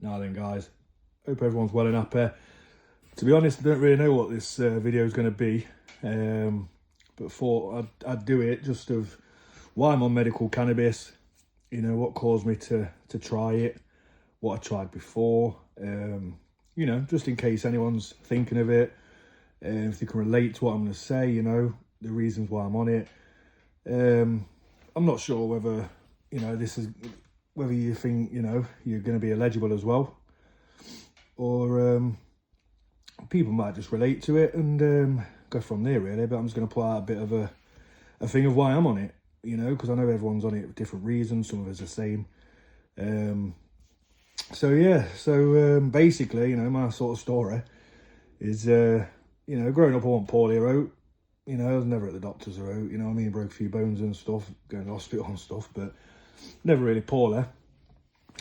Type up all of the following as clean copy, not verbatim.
Now then, guys, hope everyone's well and happy. To be honest, I don't really know what this video is going to be, but thought I'd do it just of why I'm on medical cannabis, you know, what caused me to try it, what I tried before, you know, just in case anyone's thinking of it, if they can relate to what I'm going to say, you know, the reasons why I'm on it. I'm not sure whether, you know, whether you think, you know, you're going to be eligible as well, or people might just relate to it and go from there, really. But I'm just going to put out a bit of a thing of why I'm on it, you know, because I know everyone's on it for different reasons. Some of us are the same. So basically, you know, my sort of story is, you know, growing up I wasn't poorly out. You know, I was never at the doctor's or out, you know what I mean, broke a few bones and stuff, going to the hospital and stuff, but never really poorly.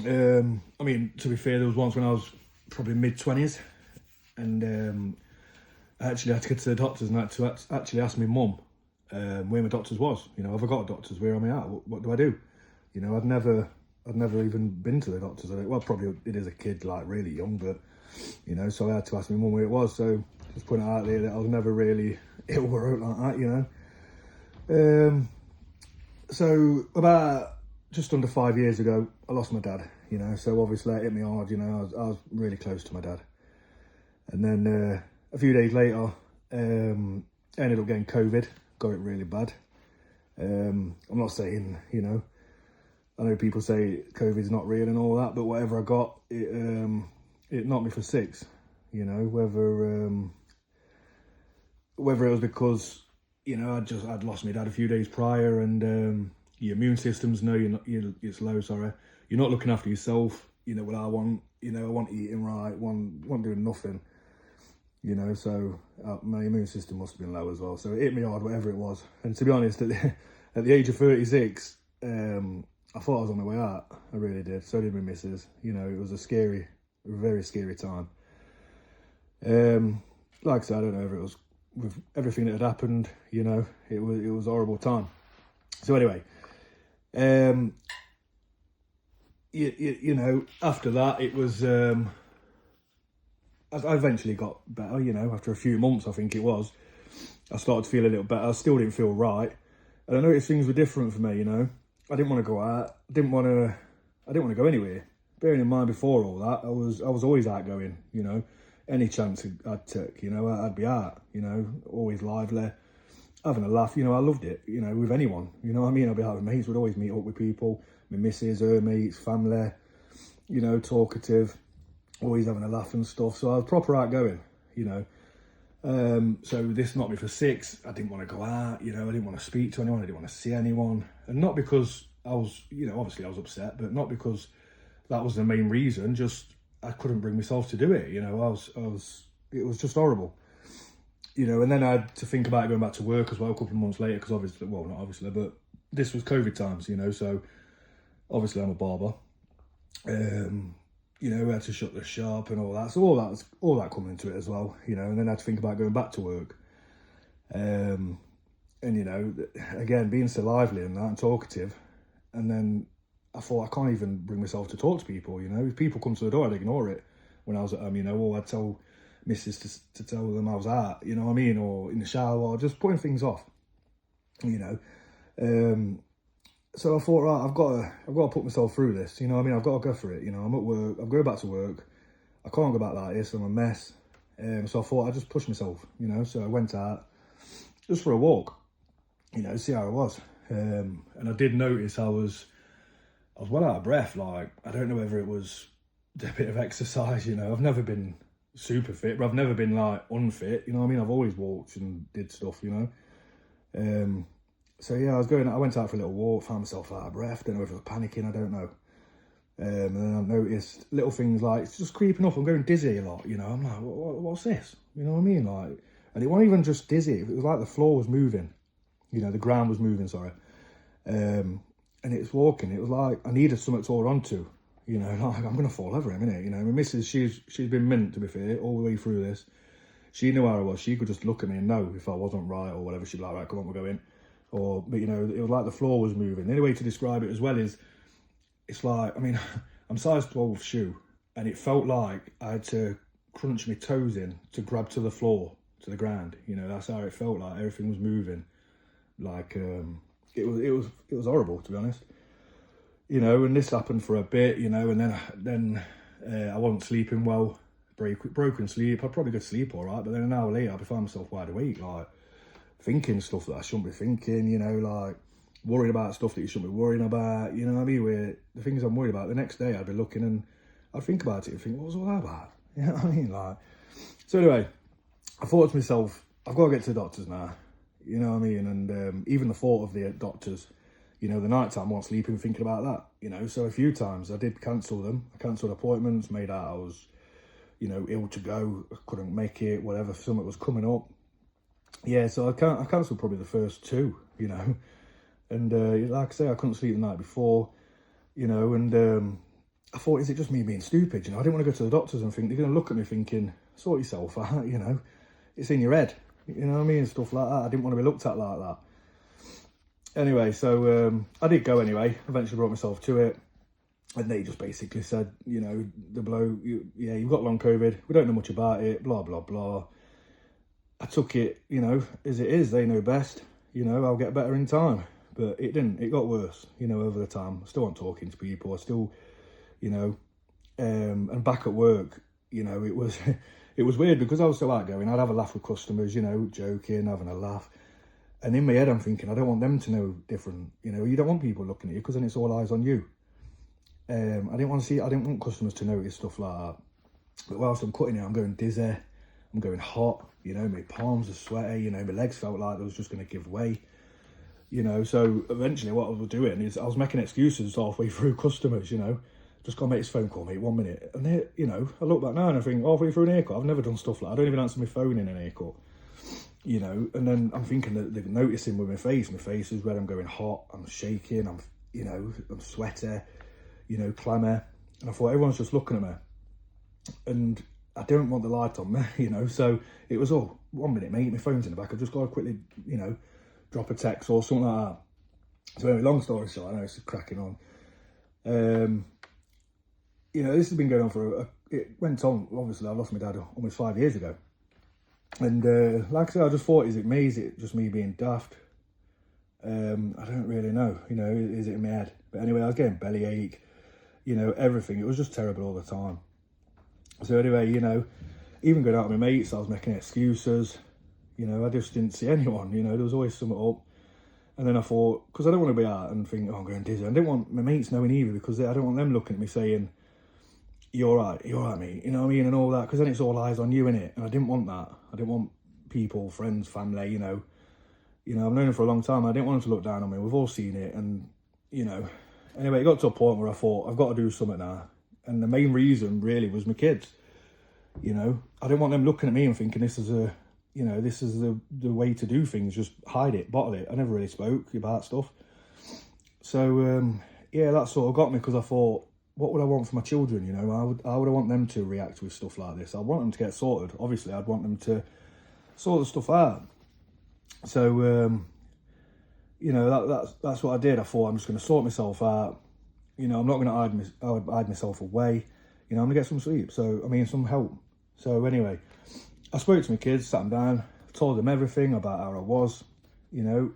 I mean, to be fair, there was once when I was probably mid-20s, and I actually had to go to the doctors and had to actually ask my mum where my doctor's was. You know, have I got a doctor's? Where am I at? What do I do? You know, I'd never even been to the doctor's. Well, probably it is a kid, like really young, but, you know, so I had to ask my mum where it was. So just putting it out there that I was never really ill or out like that, you know. So about just under 5 years ago, I lost my dad, you know, so obviously it hit me hard, you know, I was really close to my dad. And then a few days later, I ended up getting COVID, got it really bad. I'm not saying, you know, I know people say COVID's not real and all that, but whatever I got, it knocked me for six, you know, whether it was because, you know, I'd lost my dad a few days prior, and your immune system's it's low, sorry. You're not looking after yourself, you know what I want, you know, I want eating right, want doing nothing, you know, so my immune system must have been low as well. So it hit me hard, whatever it was. And to be honest, at the age of 36, I thought I was on my way out. I really did. So did my missus. You know, it was a very scary time. Like I said, I don't know if it was with everything that had happened, you know, it was a horrible time. So anyway, you know, after that, it was, I eventually got better, you know, after a few months, I think it was. I started to feel a little better. I still didn't feel right. And I noticed things were different for me, you know. I didn't want to go out. I didn't want to go anywhere. Bearing in mind, before all that, I was always outgoing, you know. Any chance I'd take, you know, I'd be out, you know, always lively, having a laugh, you know. I loved it, you know, with anyone, you know what I mean. I'd be out with mates, would always meet up with people, my missus, her mates, family, you know, talkative, always having a laugh and stuff. So I was proper outgoing, you know. So this knocked me for six. I didn't want to go out, you know, I didn't want to speak to anyone, I didn't want to see anyone. And not because I was, you know, obviously I was upset, but not because that was the main reason, just I couldn't bring myself to do it, you know. It was just horrible, you know. And then I had to think about going back to work as well a couple of months later, because obviously, well, not obviously, but this was COVID times, you know, so obviously I'm a barber. You know, we had to shut the shop and all that, so all that coming into it as well, you know. And then I had to think about going back to work, and you know, again, being so lively and that and talkative. And then I thought, I can't even bring myself to talk to people, you know. If people come to the door, I'd ignore it when I was at home, you know, or I'd tell missus to tell them I was out, you know what I mean, or in the shower, or just putting things off, you know. So I thought, right, I've got to put myself through this, you know what I mean. I've got to go for it, you know. I'm at work, I'm going back to work, I can't go back like this, I'm a mess. So I thought I'd just push myself, you know. So I went out just for a walk, you know, see how I was. And I did notice I was well out of breath. Like, I don't know whether it was a bit of exercise, you know. I've never been super fit, but I've never been like unfit, you know what I mean. I've always walked and did stuff, you know. So yeah, I went out for a little walk, found myself out of breath. Don't know if I was panicking, I don't know. And then I noticed little things like, it's just creeping up. I'm going dizzy a lot, you know. I'm like, what's this? You know what I mean? Like, and it wasn't even just dizzy. It was like the floor was moving, you know, the ground was moving, sorry. And it was walking. It was like I needed something to hold on to, you know. Like, I'm gonna fall over him, innit? You know, my missus, she's been mint, to be fair, all the way through this. She knew where I was. She could just look at me and know if I wasn't right or whatever. She'd be like, right, come on, we're going. Or, but you know, it was like the floor was moving. The only way to describe it as well is, it's like, I mean, I'm size 12 shoe, and it felt like I had to crunch my toes in to grab to the floor, to the ground. You know, that's how it felt like. Everything was moving. Like, it was horrible, to be honest. You know, and this happened for a bit, you know, and then I wasn't sleeping well, broken sleep. I'd probably go to sleep all right, but then an hour later, I'd find myself wide awake, like thinking stuff that I shouldn't be thinking, you know, like worrying about stuff that you shouldn't be worrying about, you know what I mean? Where the things I'm worried about, the next day I'd be looking and I'd think about it and think, what was all that about? You know what I mean? Like, so anyway, I thought to myself, I've got to get to the doctors now, you know what I mean? And even the thought of the doctors, you know, the night time, I wasn't sleeping thinking about that, you know. So a few times I did cancel them. I cancelled appointments, made out I was, you know, ill to go, I couldn't make it, whatever, something was coming up. Yeah, so I cancelled probably the first two, you know. And like I say, I couldn't sleep the night before, you know, and I thought, is it just me being stupid? You know, I didn't want to go to the doctors and think, they're going to look at me thinking, sort yourself out, you know. It's in your head, you know what I mean, and stuff like that. I didn't want to be looked at like that. Anyway, so I did go anyway, eventually brought myself to it. And they just basically said, you know, the bloke, yeah, you've got long COVID. We don't know much about it, blah, blah, blah. I took it, you know, as it is. They know best. You know, I'll get better in time. But it didn't. It got worse, you know, over the time. I still wasn't talking to people. I still, you know, and back at work, you know, it was it was weird because I was so outgoing. I'd have a laugh with customers, you know, joking, having a laugh. And in my head, I'm thinking, I don't want them to know different. You know, you don't want people looking at you because then it's all eyes on you. I didn't want customers to notice stuff like that. But whilst I'm cutting it, I'm going dizzy, I'm going hot, you know, my palms are sweaty, you know, my legs felt like they was just going to give way, you know. So eventually what I was doing is I was making excuses halfway through customers, you know, just got to make this phone call, mate, 1 minute. And they, you know, I look back now and I think, halfway through an haircut, I've never done stuff like that. I don't even answer my phone in an haircut, you know. And then I'm thinking that they're noticing with my face is red, I'm going hot, I'm shaking, I'm, you know, I'm sweaty, you know, clamor. And I thought, everyone's just looking at me. And I don't want the light on me, you know. So it was, 1 minute, mate, my phone's in the back. I've just got to quickly, you know, drop a text or something like that. So anyway, long story short, I know it's cracking on. You know, this has been going on it went on, obviously, I lost my dad almost 5 years ago. And like I said, I just thought, is it me? Is it just me being daft? I don't really know, you know, is it in my head? But anyway, I was getting bellyache, you know, everything. It was just terrible all the time. So anyway, you know, even going out with my mates, I was making excuses. You know, I just didn't see anyone, you know, there was always something up. And then I thought, because I don't want to be out and think, I'm going dizzy. I didn't want my mates knowing either, because I don't want them looking at me saying, you're all right, mate, you know what I mean, and all that, because then it's all eyes on you, innit? And I didn't want that. I didn't want people, friends, family, you know, I've known them for a long time. I didn't want them to look down on me. We've all seen it. And, you know, anyway, it got to a point where I thought, I've got to do something now. And the main reason really was my kids. You know, I didn't want them looking at me and thinking this is the way to do things. Just hide it, bottle it. I never really spoke about stuff. So, yeah, that sort of got me, because I thought, what would I want for my children? You know, how would I want them to react with stuff like this? I want them to get sorted. Obviously, I'd want them to sort the stuff out. So, you know, that's what I did. I thought, I'm just going to sort myself out. You know, I'm not going to hide myself away. You know, I'm going to get some sleep. So, I mean, some help. So anyway, I spoke to my kids, sat them down, told them everything about how I was, you know,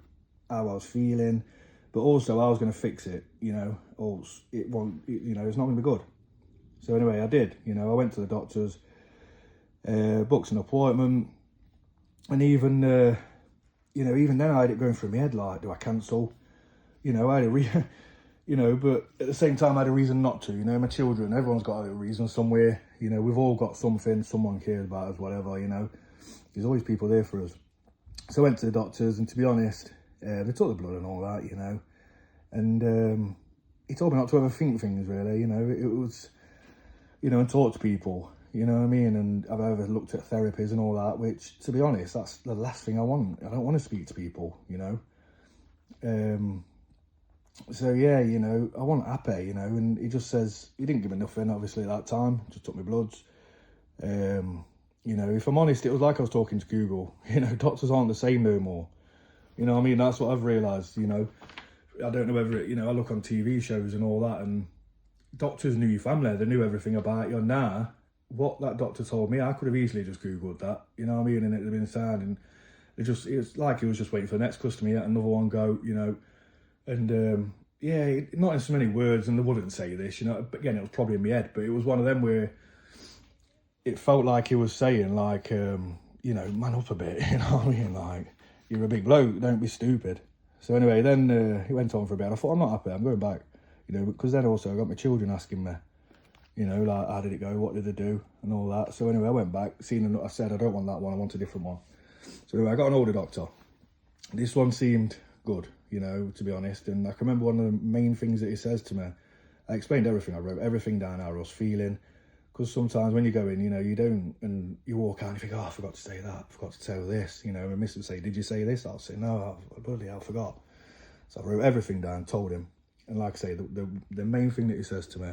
how I was feeling, but also I was going to fix it, you know, or it won't, you know, it's not going to be good. So anyway, I did. You know, I went to the doctors, booked an appointment, and even... you know, even then I had it going through my head, like, do I cancel? You know, I had you know, but at the same time I had a reason not to. You know, my children, everyone's got a reason somewhere. You know, we've all got something, someone cares about us, whatever, you know. There's always people there for us. So I went to the doctors, and to be honest, they took the blood and all that, you know. And he told me not to ever think things, really, you know. It was, you know, and talk to people. You know what I mean? And I've ever looked at therapies and all that, which, to be honest, that's the last thing I want. I don't want to speak to people, you know. So, yeah, you know, I want happy, you know. And he just says, he didn't give me nothing, obviously, at that time. Just took my bloods. You know, if I'm honest, it was like I was talking to Google. You know, doctors aren't the same no more. You know what I mean? That's what I've realised, you know. I don't know whether, you know, I look on TV shows and all that, and doctors knew your family, they knew everything about you. Now, what that doctor told me, I could have easily just Googled that, you know what I mean? And it'd have been sad. And it's like he was just waiting for the next customer, yet another one go, you know. And yeah, not in so many words, and they wouldn't say this, you know. But again, it was probably in my head, but it was one of them where it felt like he was saying, like, you know, man up a bit, you know what I mean? Like, you're a big bloke, don't be stupid. So anyway, then he went on for a bit. I thought, I'm not happy, I'm going back, you know, because then also I got my children asking me, you know, like, how did it go, what did they do, and all that. So anyway, I went back, seen them, I said, I don't want that one, I want a different one. So anyway, I got an older doctor. This one seemed good, you know, to be honest. And I can remember one of the main things that he says to me. I explained everything, I wrote everything down, how I was feeling. Because sometimes when you go in, you know, you don't, and you walk out and you think, oh, I forgot to say that, I forgot to tell this, you know. And Miss would say, did you say this? I'll say, no, bloody hell, I forgot. So I wrote everything down, told him. And like I say, the main thing that he says to me,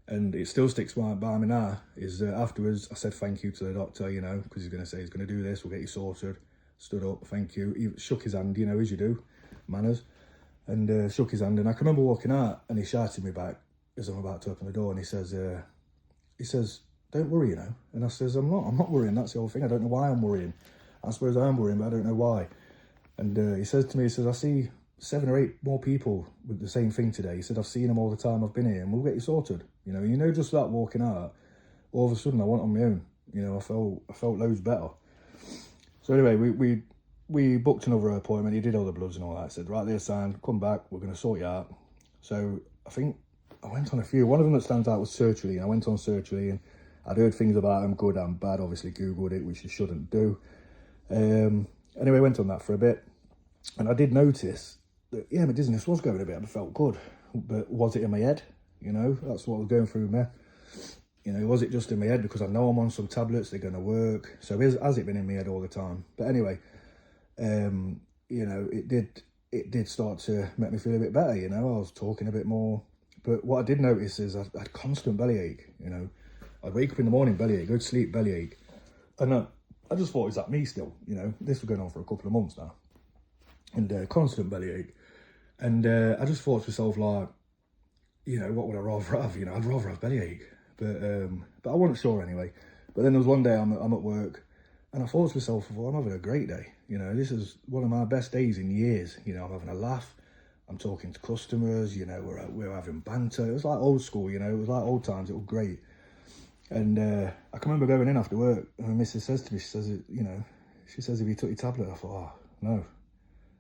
and it still sticks by me now, is afterwards I said thank you to the doctor, you know, because he's going to say he's going to do this, we'll get you sorted. Stood up, thank you. He shook his hand, you know, as you do, manners, and shook his hand. And I can remember walking out, and he shouted me back as I'm about to open the door, and he says, don't worry, you know. And I says, I'm not worrying. That's the whole thing. I don't know why I'm worrying. I suppose I am worrying, but I don't know why. And he says to me, he says, I see 7 or 8 more people with the same thing today. He said, I've seen them all the time I've been here, and we'll get you sorted. You know, just that walking out, all of a sudden I went on my own. You know, I felt loads better. So anyway, we booked another appointment. He did all the bloods and all that. I said, right, there's sign, come back, we're going to sort you out. So I think I went on a few. One of them that stands out was surgery. And I went on surgery, and I'd heard things about them, good and bad. Obviously Googled it, which you shouldn't do. Anyway, I went on that for a bit. And I did notice that, yeah, my dizziness was going a bit. I felt good. But was it in my head? You know, that's what was going through me. You know, was it just in my head because I know I'm on some tablets, they're going to work? So has it been in my head all the time? But anyway, you know, it did start to make me feel a bit better, you know. I was talking a bit more. But what I did notice is I had constant bellyache, you know. I'd wake up in the morning, bellyache, go to sleep, bellyache. And I just thought, is that me still? You know, this was going on for a couple of months now. And constant bellyache. And I just thought to myself, like, you know, what would I rather have? You know, I'd rather have bellyache. But I wasn't sure anyway. But then there was one day I'm at work, and I thought to myself, well, I'm having a great day. You know, this is one of my best days in years. You know, I'm having a laugh. I'm talking to customers. You know, we're having banter. It was like old school. You know, it was like old times. It was great. And I can remember going in after work, and my missus says to me, she says, you know, have you took your tablet? I thought, oh no.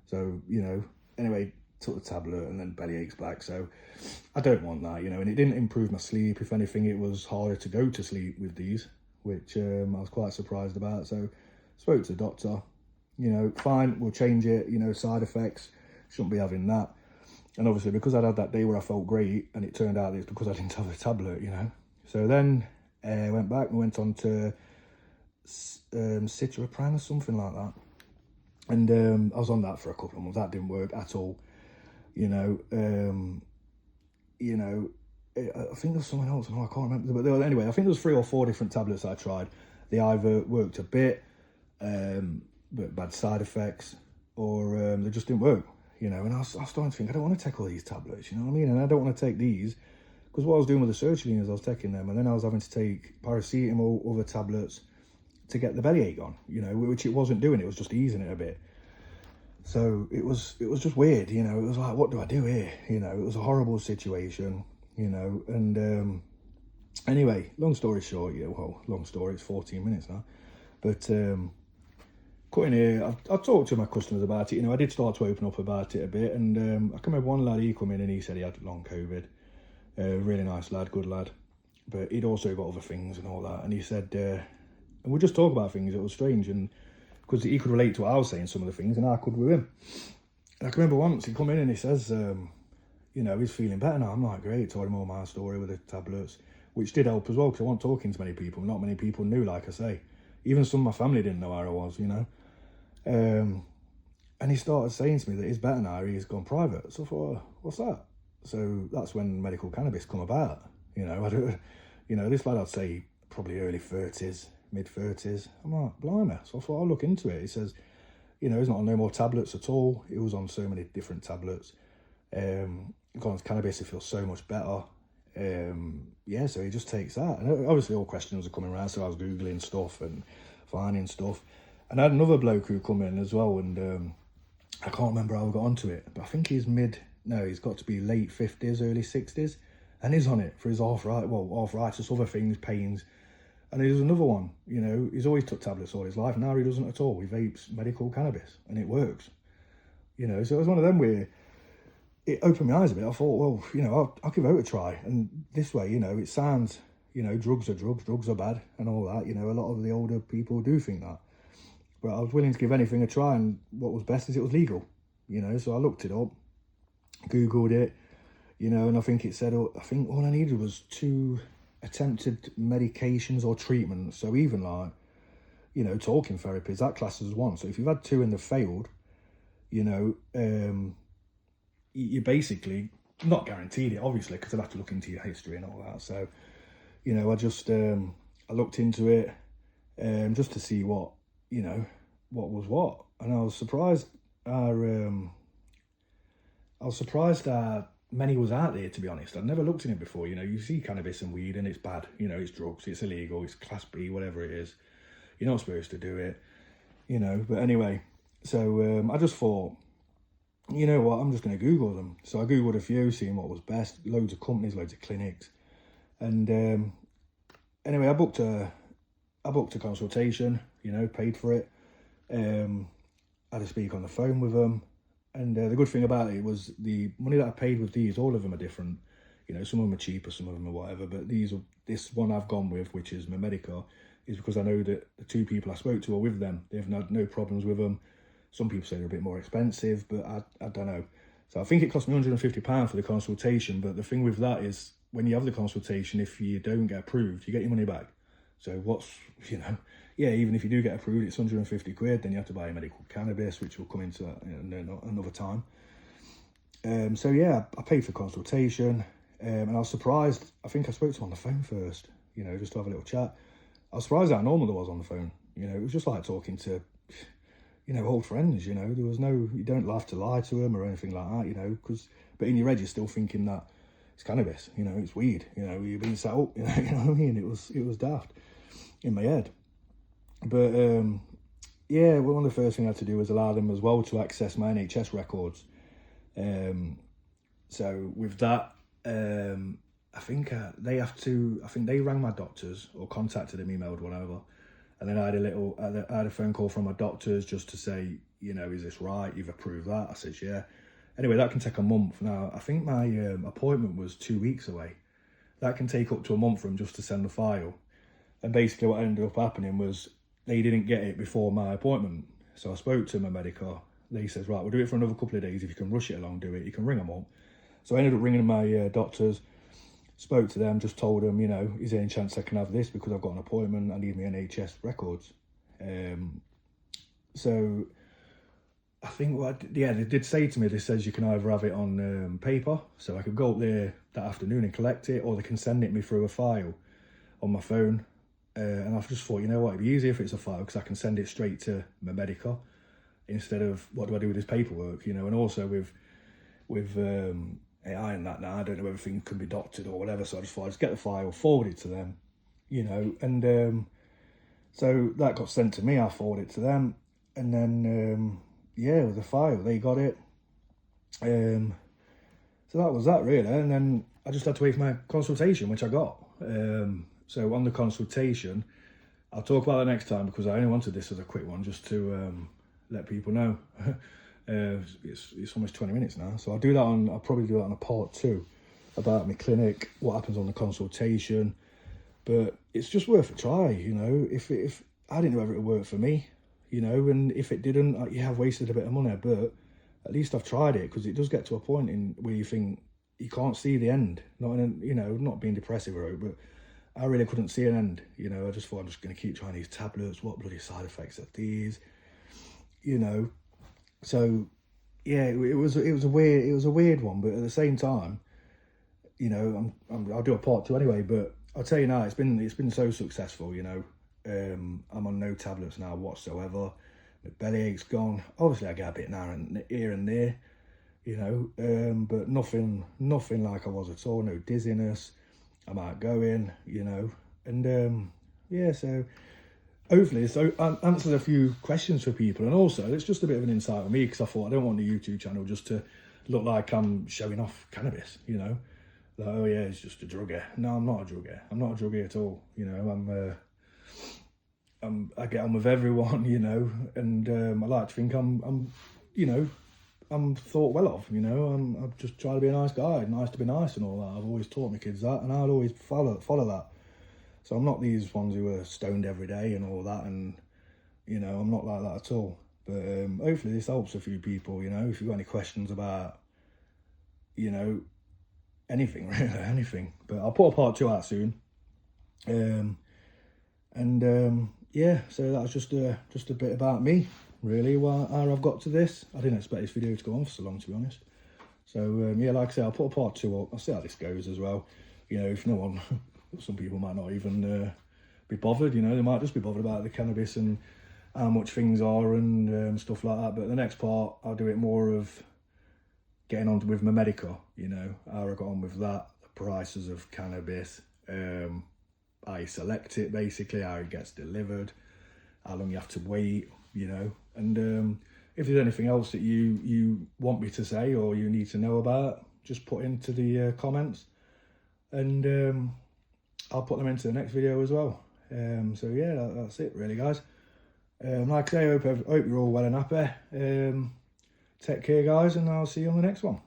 So, you know, anyway, took the tablet, and then bellyache's back. So I don't want that, you know. And it didn't improve my sleep. If anything, it was harder to go to sleep with these, which I was quite surprised about. So spoke to the doctor, you know, fine, we'll change it, you know, side effects, shouldn't be having that. And obviously because I'd had that day where I felt great, and it turned out it's because I didn't have the tablet, you know. So then I went back and went on to citalopram or something like that. And I was on that for a couple of months. That didn't work at all. You know, I think there's someone else. No, I can't remember. But anyway, I think there was 3 or 4 different tablets I tried. They either worked a bit, but bad side effects, or they just didn't work. You know, and I was starting to think, I don't want to take all these tablets. You know what I mean? And I don't want to take these because what I was doing with the surgery is I was taking them, and then I was having to take paracetamol, other tablets to get the bellyache on. You know, which it wasn't doing. It was just easing it a bit. So it was just weird, you know. It was like, what do I do here? You know, it was a horrible situation, you know. And anyway, long story short, yeah, well, long story, it's 14 minutes now. But cutting here, I've talked to my customers about it. You know, I did start to open up about it a bit. And I can remember one lad, he come in and he said he had long COVID. Really nice lad, good lad. But he'd also got other things and all that. And he said, and we just talk about things. It was strange. And because he could relate to what I was saying, some of the things, and I could with him. And I can remember once he come in and he says, you know, he's feeling better now. I'm like, great, told him all my story with the tablets, which did help as well, because I wasn't talking to many people. Not many people knew, like I say. Even some of my family didn't know how I was, you know. And he started saying to me that he's better now, he's gone private. So I thought, what's that? So that's when medical cannabis come about. You know, this lad, I'd say probably early 30s, mid-30s. I'm like, blimey. So I thought, I'll look into it. He says, you know, he's not on no more tablets at all. He was on so many different tablets. Got on cannabis, he feels so much better. Yeah, so he just takes that. And obviously all questions are coming around, so I was Googling stuff and finding stuff. And I had another bloke who come in as well, and I can't remember how we got onto it, but I think he's he's got to be late 50s, early 60s, and he's on it for his arthritis, other things, pains. And there's another one, he's always took tablets all his life. Now he doesn't at all. He vapes medical cannabis, and it works. So it was one of them where it opened my eyes a bit. I thought, well, I'll give it a try. And this way, it sounds, drugs are drugs, drugs are bad and all that. A lot of the older people do think that. But I was willing to give anything a try, and what was best is it was legal, So I looked it up, Googled it, and I think it said, I think all I needed was 2 attempted medications or treatments. So even like, talking therapies, that class as 1. So if you've had 2 and they've failed, you're basically not guaranteed it, obviously, because I'd have to look into your history and all that. So, I just, I looked into it just to see what was what. And I was surprised many was out there, to be honest. I'd never looked in it before. You see cannabis and weed and it's bad. It's drugs, it's illegal, it's class B, whatever it is. You're not supposed to do it, But anyway, so I just thought, you know what, I'm just going to Google them. So I Googled a few, seeing what was best. Loads of companies, loads of clinics. And anyway, I booked a consultation, paid for it. I had to speak on the phone with them. And the good thing about it was the money that I paid with these, all of them are different. Some of them are cheaper, some of them are whatever. But this one I've gone with, which is Medica, is because I know that the 2 people I spoke to are with them. They've had no problems with them. Some people say they're a bit more expensive, but I don't know. So I think it cost me £150 for the consultation. But the thing with that is, when you have the consultation, if you don't get approved, you get your money back. So what's, even if you do get approved, it's 150 quid, then you have to buy a medical cannabis, which will come into that another time. So yeah, I paid for consultation, and I was surprised. I think I spoke to him on the phone first, just to have a little chat. I was surprised how normal it was on the phone. It was just like talking to, old friends, there was you don't have to lie to them or anything like that, but in your head, you're still thinking that it's cannabis, it's weed, you're being set up, you know what I mean? It was daft in my head. But well, one of the first things I had to do was allow them as well to access my NHS records. So with that, I think they rang my doctors or contacted them, emailed, whatever. And then I had a phone call from my doctors just to say, is this right? You've approved that? I said, yeah. Anyway, that can take a month. Now, I think my appointment was 2 weeks away. That can take up to a month for them just to send the file. And basically what ended up happening was they didn't get it before my appointment. So I spoke to my medical. They says, right, we'll do it for another couple of days. If you can rush it along, do it. You can ring them up. So I ended up ringing my doctors, spoke to them, just told them, is there any chance I can have this because I've got an appointment, I need my NHS records. So I think they did say to me, they says you can either have it on paper, so I could go up there that afternoon and collect it, or they can send it me through a file on my phone. And I've just thought, it'd be easier if it's a file because I can send it straight to my medical instead of what do I do with this paperwork, And also with AI and that now, I don't know if everything can be doctored or whatever, so I just thought I'd just get the file, forward it to them, and so that got sent to me, I forwarded it to them, and then, with the file, they got it, so that was that really, and then I just had to wait for my consultation, which I got. So on the consultation, I'll talk about that next time because I only wanted this as a quick one just to let people know. It's almost 20 minutes now, so I'll probably do that on a part 2 about my clinic, what happens on the consultation. But it's just worth a try, if I didn't know whether it would work for me, and if it didn't, I've wasted a bit of money, but at least I've tried it, because it does get to a point in where you think you can't see the end. Not being depressive or but I really couldn't see an end. I just thought I'm just going to keep trying these tablets. What bloody side effects are these? So yeah, it was a weird one, but at the same time, I'll do a part 2 anyway. But I'll tell you now, it's been so successful. I'm on no tablets now whatsoever. My bellyache's gone. Obviously, I get a bit now and here and there, but nothing like I was at all. No dizziness. I might go in, you know, and yeah, so hopefully it's answered a few questions for people, and also it's just a bit of an insight on me, because I thought I don't want the YouTube channel just to look like I'm showing off cannabis, you know, like, oh yeah, it's just a druggie. No, I'm not a druggie. I'm not a druggie at all. You know, I get on with everyone, you know, and I like to think I'm, you know, I'm thought well of, you know. I'm just trying to be a nice guy, nice to be nice and all that. I've always taught my kids that, and I'll always follow that. So I'm not these ones who are stoned every day and all that, and you know, I'm not like that at all. But hopefully this helps a few people, you know. If you've got any questions about, you know, anything really, anything. But I'll put a part 2 out soon. Yeah, so that's just a bit about me, really, how I've got to this. I didn't expect this video to go on for so long, to be honest. So yeah, like I say, I'll put a part 2 up. I'll see how this goes as well. You know, if no one, some people might not even be bothered, you know, they might just be bothered about the cannabis and how much things are and stuff like that. But the next part, I'll do it more of getting on with my medical, you know, how I got on with that, the prices of cannabis, how you select it, basically, how it gets delivered, how long you have to wait, you know. And if there's anything else that you want me to say or you need to know about, just put into the comments, and I'll put them into the next video as well. So yeah, that's it really, guys. Like I say, I hope you're all well and happy. Take care, guys, and I'll see you on the next one.